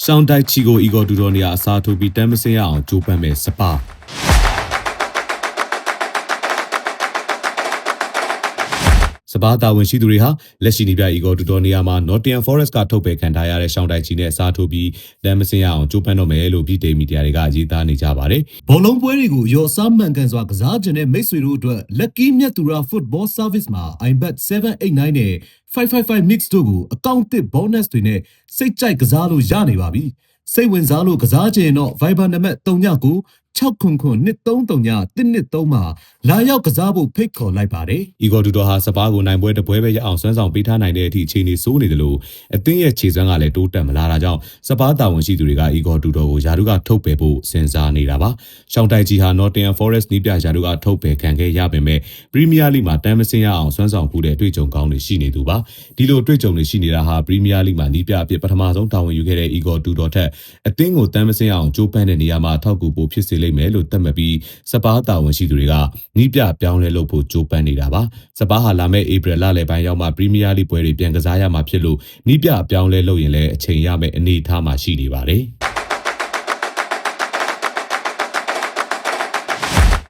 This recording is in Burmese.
ရှောင်းတိုက်ချီကိုအီဂေါ်ဒူတော်နေရာအစားထိုးပြီးတမ်းမစင်းရအောင်ကြိုးပမ်းမဲ့စပါစပါးတာဝန်ရှိသူတွေဟာလက်ရှိနေပြအီဂေါ်ဒူတော်နေရာမှာ Nottingham Forest ကထုတ်ပယ်ခံထားရတဲ့ရှောင်းတိုက်ချီနဲ့အစားထိုးပြီးတမ်းမစင်းရအောင်ကြိုးပမ်းတော့မယ်လို့ပြည်ထောင်မီဒီယာတွေကရေးသားနေကြပါတယ်။ဘောလုံးပွဲတွေကိုရော်စားမှန်ကန်စွာကစားခြင်းနဲ့မိတ်ဆွေတို့အတွက် Lucky မြတ်သူရာ Football Service မှာ iBet 789နဲ့555 mix တို့ကိုအကောင့်တစ် bonus တွေနဲ့စိတ်ကြိုက်ကစားလို့ရနေပါပြီ။စိတ်ဝင်စားလို့ကစားခြင်းတော့ Viber နံပါတ်39 600-239-113မှာလာရောက်ကစားဖို့ဖိတ်ခေါ်လိုက်ပါတယ်။အီဂေါ်ဒူတော်ဟာစပါးကိုနိုင်ပွဲတပွဲပဲရအောင်စွမ်းဆောင်ပေးထားနိုင်တဲ့အထိအခြေအနေစိုးနေတယ်လို့အသင်းရဲ့ခြေစွမ်းကလည်းတိုးတက်မလာတာကြောင့်စပါးတာဝန်ရှိသူတွေကအီဂေါ်ဒူတော်ကိုယာဒူကထုတ်ပယ်ဖို့စဉ်းစားနေတာပါ။ရှောင်းတိုက်ကြီးဟာ Nottingham Forest နီးပြယာဒူကထုတ်ပယ်ခံခဲ့ရပေမဲ့ Premier League မှာတမ်းမစင်းရအောင်စွမ်းဆောင်မှုတဲ့အတွေ့အကြုံကောင်းတွေရှိနေသူပါ။ဒီလိုအတွေ့အကြုံတွေရှိနေတာဟာ Premier League မှာနီးပြအဖြစ်ပထမဆုံးတာဝန်ယူခဲ့တဲ့အီဂေါ်ဒူတော်ထက်အသင်းကိုတမ်းမစင်းရအောင်ကြိုးပမ်းတဲ့နေရာမှာထောက်ကူပိုဖြစ်စေလိမ့်မယ်လို့သတ်မှတ်ပြီးစပါးတာဝန်ရှိသူတွေကနီးပြပြောင်းလဲလုပ်ဖို့ကြိုးပမ်းနေတာပါစပါးဟာလာမယ့်ဧပြီလလယ်ပိုင်းရောက်မှပရီးမီးယားလိပွဲတွေပြန်ကစားရမှာဖြစ်လို့နီးပြပြောင်းလဲလုပ်ရင်လည်းအချိန်ရမယ့်အနေအထားမှာရှိနေပါတယ်